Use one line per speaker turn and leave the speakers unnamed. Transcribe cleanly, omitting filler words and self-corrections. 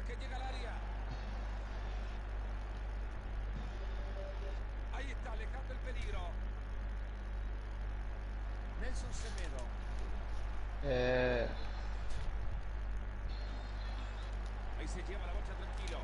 que llega al área. Ahí está, alejando el peligro. Nelson Semedo. Ahí se lleva la bocha tranquilo.